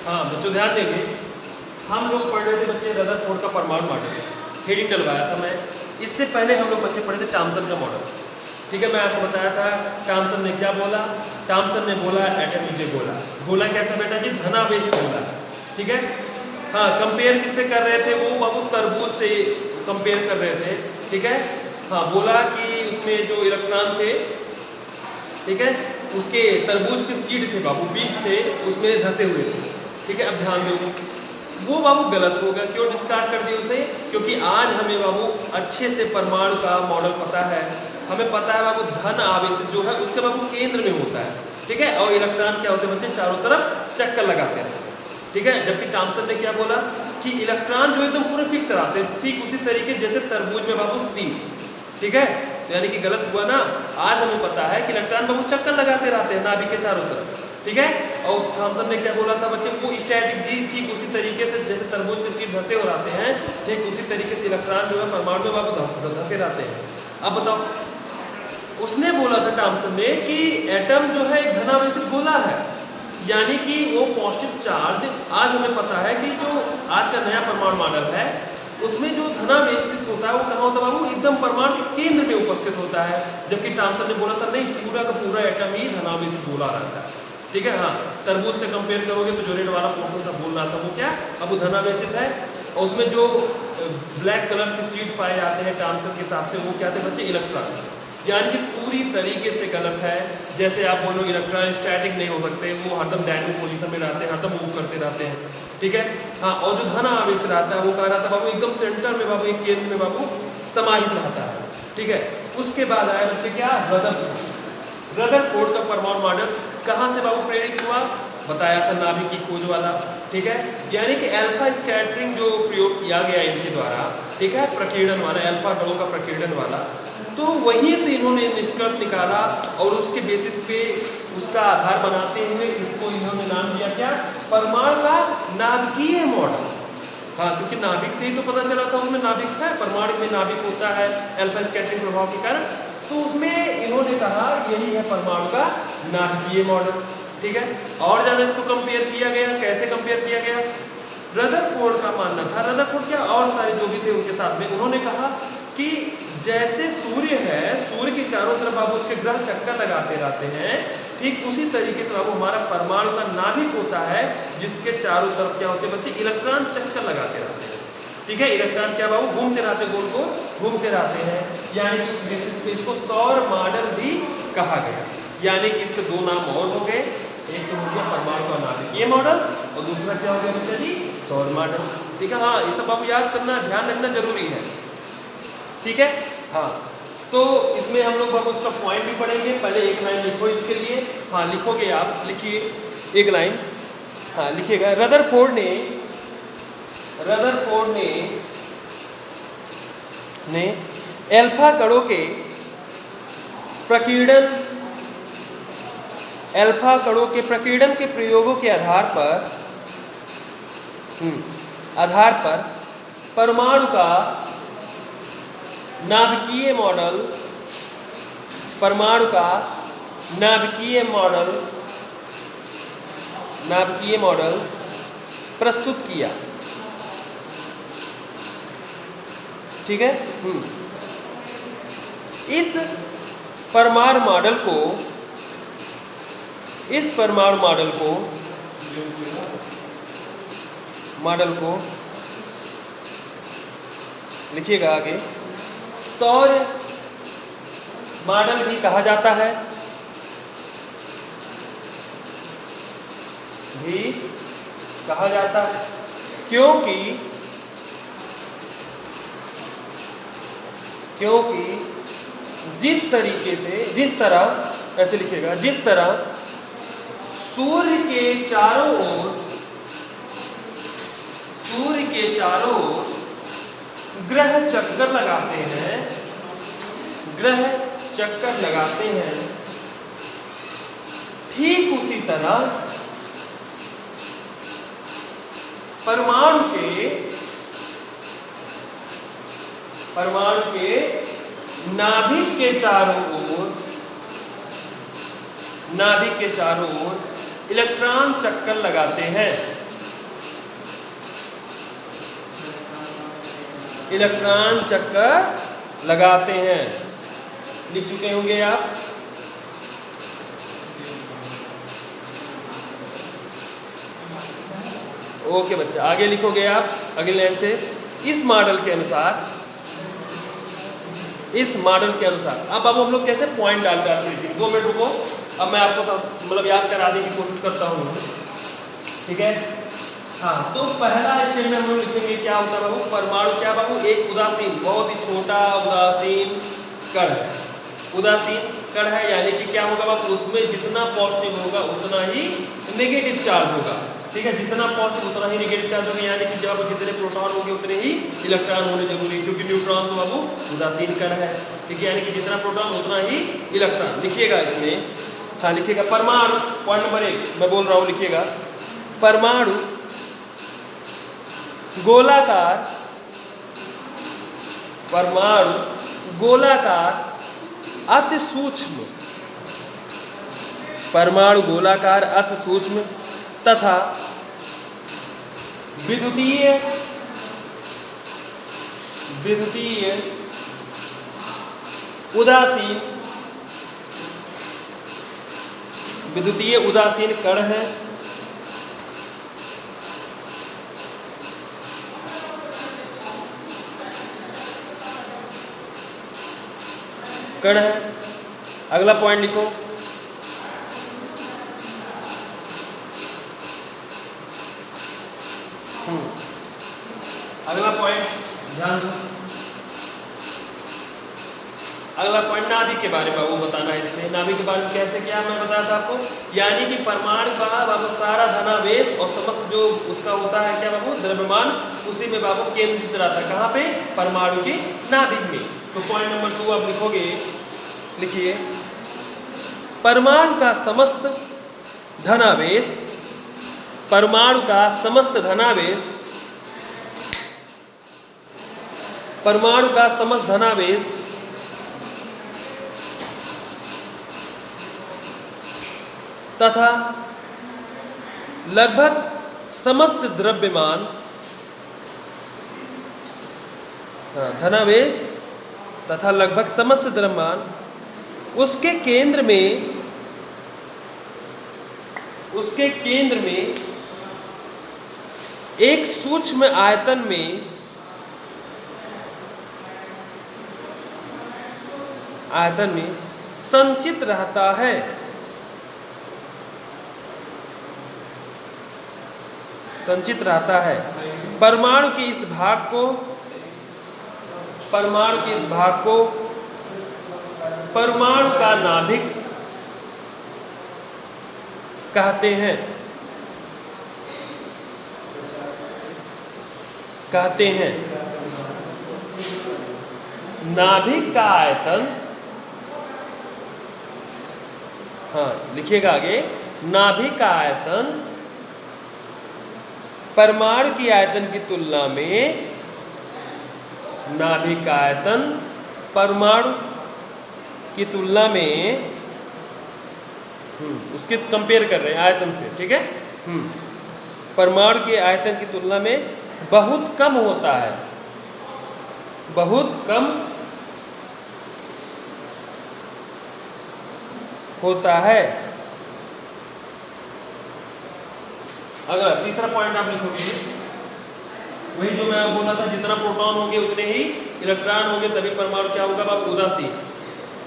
हाँ बच्चों ध्यान देंगे, हम लोग पढ़ रहे थे बच्चे रदरफोर्ड का परमाणु मॉडल, हेडिंग डलवाया था मैं। इससे पहले हम लोग बच्चे पढ़े थे थॉमसन का मॉडल। ठीक है, मैं आपको बताया था थॉमसन ने क्या बोला। थॉमसन ने बोला एटम नीचे बोला। बोला कैसा बेटा जी, धनावेशित बोला। ठीक है, हाँ कंपेयर किससे कर रहे थे वो बाबू, तरबूज से कंपेयर कर रहे थे। ठीक है, हाँ बोला कि उसमें जो इलेक्ट्रॉन थे, ठीक है, उसके तरबूज के सीड थे बाबू, बीज थे, उसमें धसे हुए थे। ठीक है, अब ध्यान दो, वो बाबू गलत हो गया। क्यों डिस्कार्ड कर दिया उसे? क्योंकि आज हमें बाबू अच्छे से परमाणु का मॉडल पता है। हमें पता है बाबू धन आवेश जो है उसके बाबू केंद्र में होता है। ठीक है, और इलेक्ट्रॉन क्या होते हैं बच्चे, चारों तरफ चक्कर लगाते रहते हैं। ठीक है, जबकि थॉमसन ने क्या बोला कि इलेक्ट्रॉन जो एकदम पूरे फिक्स रहते हैं, ठीक उसी तरीके जैसे तरबूज में बाबू सी। ठीक है, तो यानी कि गलत हुआ ना। आज हमें पता है कि इलेक्ट्रॉन बाबू चक्कर लगाते रहते हैं नाभिक के चारों तरफ। ठीक है, और थॉमसन ने क्या बोला था बच्चे, वो स्टैटिक जी, ठीक उसी तरीके से जैसे तरबूज के सीड धसे हो रहते हैं, ठीक उसी तरीके से इलेक्ट्रॉन जो है परमाणु में बाबू धसे रहते हैं। अब बताओ, उसने बोला था थॉमसन ने कि एटम जो है एक धनावेशित गोला है, यानी कि वो पॉजिटिव चार्ज। आज हमें पता है कि जो आज का नया परमाणु मॉडल है उसमें जो धनावेशित होता है वो कहाँ होता है बाबू, एकदम परमाणु के केंद्र में उपस्थित होता है। जबकि थॉमसन ने बोला था नहीं, पूरा का पूरा एटम ही धनावेशित गोला रहता है। ठीक है, हाँ तरबूज से कंपेयर करोगे तो जो रेड वाला पोर्शन था बोल रहा था वो क्या, अब वो धनावेशित है। और उसमें जो ब्लैक कलर के सीड पाए जाते हैं थॉमसन के हिसाब से वो क्या थे बच्चे, इलेक्ट्रॉन। यानी कि पूरी तरीके से गलत है। जैसे आप बोलो इलेक्ट्रॉन स्टैटिक नहीं हो सकते, वो हरदम डायनेमिक पोजीशन में रहते हैं, हरदम मूव करते रहते हैं। ठीक है, हाँ और जो धन आवेश रहता है वो कहाँ रहता है बाबू, एकदम सेंटर में बाबू, एक केंद्र में बाबू समाहित रहता है। ठीक है, उसके बाद आया बच्चे क्या, रदरफोर्ड। रदरफोर्ड का परमाणु मॉडल कहाँ से बाबू प्रेरित हुआ, बताया था नाभिक की खोज वाला। ठीक है, यानी कि अल्फा स्कैटरिंग जो प्रयोग किया गया इनके द्वारा, ठीक है, प्रकीर्णन वाला, अल्फा कणों का प्रकीर्णन वाला, तो वहीं से इन्होंने निष्कर्ष निकाला और उसके बेसिस पे उसका आधार बनाते हुए इसको इन्होंने नाम दिया क्या, परमाणु का नाभिकीय मॉडल। हाँ, क्योंकि नाभिक से ही तो पता चला था उसमें नाभिक है, परमाणु में नाभिक होता है अल्फा स्कैटरिंग प्रभाव के कारण। तो उसमें इन्होंने कहा यही है परमाणु का नाभिकीय मॉडल। ठीक है, और ज्यादा इसको कंपेयर किया गया। कैसे कंपेयर किया गया, रदरफोर्ड का मानना था, रदरफोर्ड क्या और सारे जो भी थे उनके साथ में, उन्होंने कहा कि जैसे सूर्य है, सूर्य के चारों तरफ बाबू उसके ग्रह चक्कर लगाते रहते हैं, ठीक उसी तरीके से बाबू हमारा परमाणु का नाभिक होता है जिसके चारों तरफ क्या होते हैं बच्चे, इलेक्ट्रॉन चक्कर लगाते रहते हैं। ठीक है, इलेक्ट्रॉन क्या बाबू घूमते रहते हैं, गोल गोल घूमते रहते हैं। यानी कि इस बेसिस पे इसको सौर मॉडल भी कहा गया। यानी कि इसके दो नाम और हो गए, एक तो हो गया परमाणु का नाभिकीय मॉडल और दूसरा क्या हो गया बच्चा जी, सौर मॉडल। ठीक है, हाँ ये सब बाबू याद करना, ध्यान रखना जरूरी है। ठीक है, हाँ तो इसमें हम लोग बाबू उसका पॉइंट भी पढ़ेंगे। पहले एक लाइन लिखो इसके लिए, हाँ लिखोगे आप, लिखिए एक लाइन, हाँ लिखिएगा। रदरफोर्ड ने अल्फा कणों के प्रकीर्णन, अल्फा कणों के प्रकीर्णन के प्रयोगों के आधार पर परमाणु का नाभिकीय मॉडल, परमाणु का नाभिकीय मॉडल प्रस्तुत किया। ठीक है, इस परमाणु मॉडल को लिखिएगा आगे, सौर मॉडल भी कहा जाता है, क्योंकि जिस तरह ऐसे लिखिएगा, जिस तरह सूर्य के चारों ओर ग्रह चक्कर लगाते हैं, ठीक उसी तरह परमाणु के नाभिक के चारों ओर इलेक्ट्रॉन चक्कर लगाते हैं। इलेक्ट्रॉन चक्कर लगाते हैं। लिख चुके होंगे आप। ओके बच्चा, आगे लिखोगे आप अगले लाइन से। इस मॉडल के अनुसार अब हम लोग कैसे पॉइंट डाल डाल के 2 मिनट रुको। अब मैं आपको मतलब याद कराने की कोशिश करता हूँ, ठीक है। हाँ, तो पहला स्टेप में हम लोग लिखेंगे क्या होता है बाबू, परमाणु क्या बाबू, एक उदासीन, बहुत ही छोटा उदासीन कण है। उदासीन कण है यानी कि क्या होगा बाबू, उसमें जितना पॉजिटिव होगा उतना ही नेगेटिव चार्ज होगा, ठीक है। जितना पॉजिटिव उतना ही नेगेटिव चार्ज होगा, यानी कि जब जितने प्रोटॉन होंगे उतने ही इलेक्ट्रॉन होने जरूरी है, क्योंकि न्यूट्रॉन तो बाबू उदासीन कण है, ठीक है। यानी कि जितना प्रोटॉन उतना ही इलेक्ट्रॉन। लिखिएगा इसमें, हाँ लिखिएगा परमाणु, पॉइंट नंबर 1 मैं बोल रहा हूँ, लिखिएगा परमाणु गोलाकार, परमाणु गोलाकार अति सूक्ष्म, परमाणु गोलाकार अति सूक्ष्म तथा विद्युतीय उदासीन कण है। अगला पॉइंट लिखो, अगला पॉइंट ध्यान दो। अगला पॉइंट नाभिक के बारे में वो बताना है। इसमें नाभिक के बारे में कैसे क्या मैं बताया था आपको, यानी कि परमाणु का बाबू सारा धनावेश और समस्त जो उसका होता है क्या बाबू द्रव्यमान, उसी में बाबू केंद्रित रहता है। कहाँ पे, परमाणु के नाभिक में। तो पॉइंट नंबर 2 आप लिखोगे, लिखिए परमाणु का समस्त धनावेश, परमाणु का समस्त धनावेश, परमाणु का समस्त धनावेश तथा लगभग समस्त द्रव्यमान, धनावेश तथा लगभग समस्त द्रव्यमान उसके केंद्र में एक सूक्ष्म आयतन में संचित रहता है। परमाणु के इस भाग को परमाणु का नाभिक कहते हैं। नाभिक का आयतन, हाँ लिखिएगा आगे, नाभिक का आयतन परमाणु की आयतन की तुलना में, नाभिक का आयतन परमाणु की तुलना में, उसके कंपेयर कर रहे हैं आयतन से, ठीक है। परमाणु के आयतन की तुलना में बहुत कम होता है, बहुत कम होता है। अगला तीसरा पॉइंट आप लिखोगे, वही जो मैं बोला था, जितना प्रोटॉन होंगे उतने ही इलेक्ट्रॉन होंगे, तभी परमाणु क्या होगा बाबू उदासीन।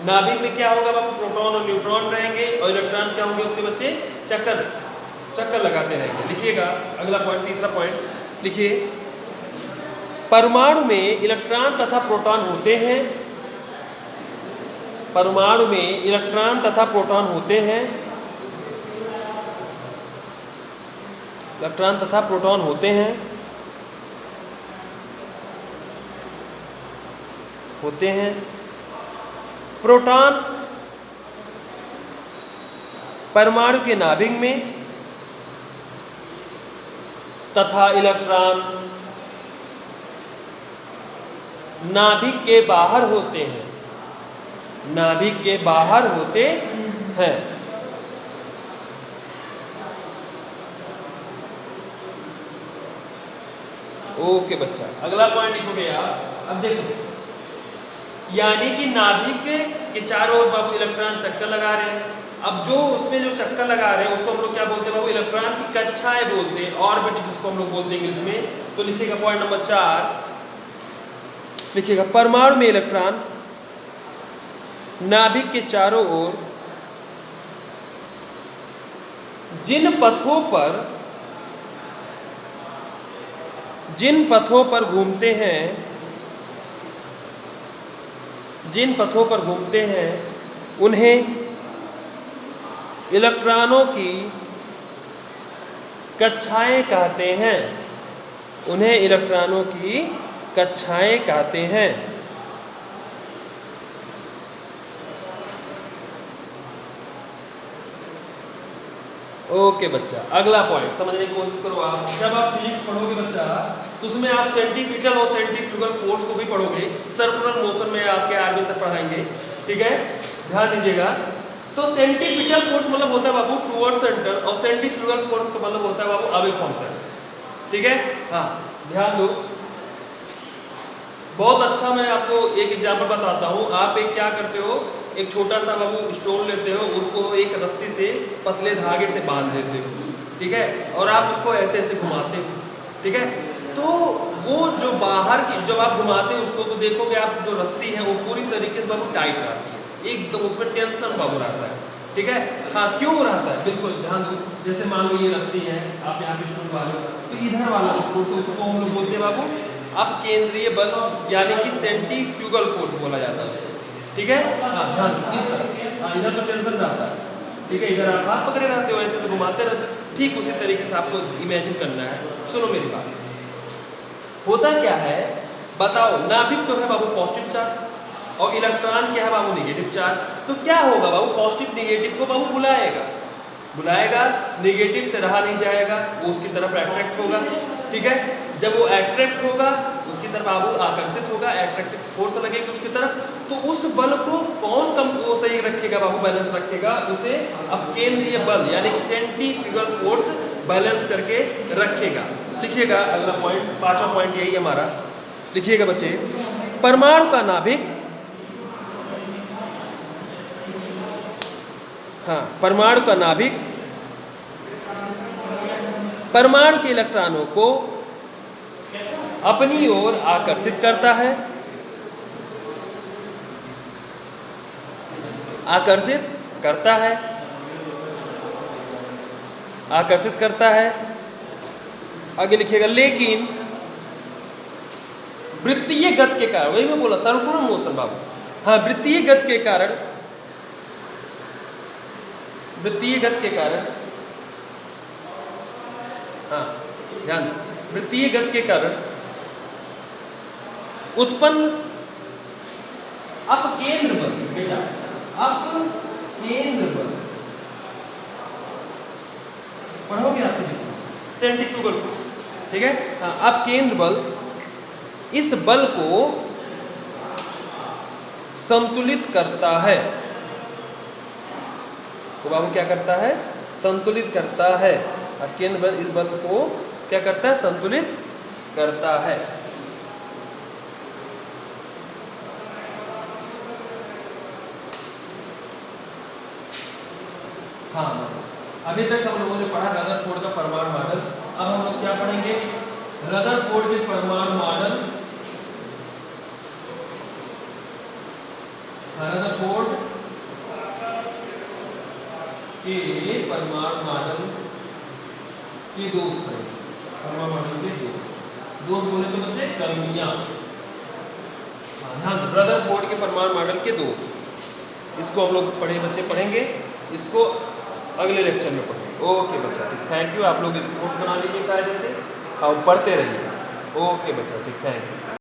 नाभिक में क्या होगा बाबू, प्रोटॉन और न्यूट्रॉन रहेंगे और इलेक्ट्रॉन क्या होंगे उसके बच्चे, चक्कर लगाते रहेंगे। लिखिएगा अगला पॉइंट, तीसरा पॉइंट लिखिए, परमाणु में इलेक्ट्रॉन तथा प्रोटॉन होते हैं। परमाणु में इलेक्ट्रॉन तथा प्रोटॉन होते हैं। इलेक्ट्रॉन तथा प्रोटॉन होते हैं। प्रोटॉन परमाणु के नाभिक में तथा इलेक्ट्रॉन नाभिक के बाहर होते हैं। नाभिक के बाहर होते हैं। ओके बच्चा, अगला पॉइंट लिखोगे आप। अब देखो, यानी कि नाभिक के चारों ओर बाबू इलेक्ट्रॉन चक्कर लगा रहे हैं। अब जो उसमें जो चक्कर लगा रहे हैं उसको हम लोग क्या बोलते हैं बाबू? इलेक्ट्रॉन की कक्षाएं बोलते हैं, ऑर्बिट जिसको हम लोग बोलते हैं इंग्लिश में। तो लिखिएगा पॉइंट नंबर 4, लिखिएगा परमाणु में इलेक्ट्रॉन नाभिक के चारों ओर जिन पथों पर घूमते हैं उन्हें इलेक्ट्रॉनों की कक्षाएं कहते हैं। उन्हें इलेक्ट्रॉनों की कक्षाएं कहते हैं। ओके बच्चा, अगला पॉइंट समझने की कोशिश करो आप। जब आप फिजिक्स पढ़ोगे बच्चा तो उसमें आप सेंट्रीफ्यूगल और सेंट्रीफ्यूगल फोर्स को भी पढ़ोगे। सर्कुलर मोशन में आपके आरबी सर पढ़ाएंगे, ठीक है, ध्यान दीजिएगा। तो सेंट्रीफ्यूगल फोर्स मतलब होता है बाबू टुवर्ड सेंटर, और सेंट्रीफ्यूगल फोर्स का मतलब होता है बाबू अवे फ्रॉम सेंटर, ठीक है। हाँ, ध्यान दो, बहुत अच्छा। मैं आपको एक एग्जाम्पल बताता हूँ। आप एक क्या करते हो, एक छोटा सा बाबू स्टोन लेते हो, उसको एक रस्सी से पतले धागे से बांध देते हो, ठीक है, और आप उसको ऐसे ऐसे घुमाते हो, ठीक है। तो वो जो बाहर की जब आप घुमाते हो उसको, तो देखोगे आप जो रस्सी है वो पूरी तरीके से बाबू टाइट रहती है, एकदम उसमें टेंशन बाबू रहता है, ठीक है। हाँ, क्यों रहता है, बिल्कुल ध्यान दो। जैसे मान लो ये रस्सी है, आप यहाँ पे स्टोन वाले, तो इधर वाला फोर्स उसको हम लोग बोलते हैं बाबू अब केंद्रीय बल, यानी कि सेंट्रीफ्यूगल फोर्स बोला जाता है उसको, ठीक है। हाँ, ध्यान इस तरह, हाँ, इधर तो टेंशन रहता है, ठीक है, इधर आप हाथ पकड़े रहते हो, ऐसे से घुमाते रहते हो, ठीक उसी तरीके से आपको इमेजिन करना है। सुनो मेरी बात, होता क्या है बताओ, नाभिक तो है बाबू पॉजिटिव चार्ज और इलेक्ट्रॉन क्या है बाबू नेगेटिव चार्ज। तो क्या होगा बाबू, पॉजिटिव नेगेटिव को बाबू बुलाएगा, नेगेटिव से रहा नहीं जाएगा, वो उसकी तरफ अट्रैक्ट होगा, ठीक है। जब वो अट्रैक्ट होगा उसकी तरफ बाबू आकर्षित होगा, अट्रैक्टिव फोर्स लगेगी उसकी तरफ। तो उस बल को कौन कम वो सही रखेगा बाबू, बैलेंस रखेगा उसे अब केंद्रीय बल यानी सेंट्रीफ्यूगल फोर्स बैलेंस करके रखेगा। लिखिएगा अगला पॉइंट, 5वां पॉइंट यही हमारा, लिखिएगा बच्चे, परमाणु का नाभिक, हाँ, परमाणु का नाभिक परमाणु के इलेक्ट्रॉनों को अपनी ओर आकर्षित करता है, आकर्षित करता है। आगे लिखिएगा, लेकिन वृत्तीय गति के कारण, वही मैं बोला सर्कुलर मोशन बाबू, हाँ, वृत्तीय गति के कारण हाँ ध्यान, वृत्तीय गति के कारण उत्पन्न अपकेंद्र बल, बेटा अपकेंद्र बल पढ़ोगे आप फिजिक्स, सेंट्रीफ्यूगल फोर्स, ठीक है। हाँ, अपकेंद्र बल इस बल को संतुलित करता है। तो बाबू क्या करता है, संतुलित करता है। अपकेंद्र बल इस बल को क्या करता है, संतुलित करता है। हाँ, अभी तक हम लोगों ने पढ़ा रदरफोर्ड का परमाणु मॉडल। अब हम लोग क्या पढ़ेंगे, रदरफोर्ड के परमाणु मॉडल, रदरफोर्ड के परमाणु मॉडल के दोस्त हैं, परमाणु मॉडल के दोस्त बोले तो बच्चे कर्मियां। ध्यान, रदरफोर्ड के परमाणु मॉडल के दोस्त, इसको हम लोग पढ़ेंगे, इसको अगले लेक्चर में पढ़ेंगे। ओके बच्चा, ठीक, थैंक यू। आप लोग इसको नोट्स बना लीजिए कायदे से और पढ़ते रहिए। ओके बच्चा, ठीक, थैंक यू।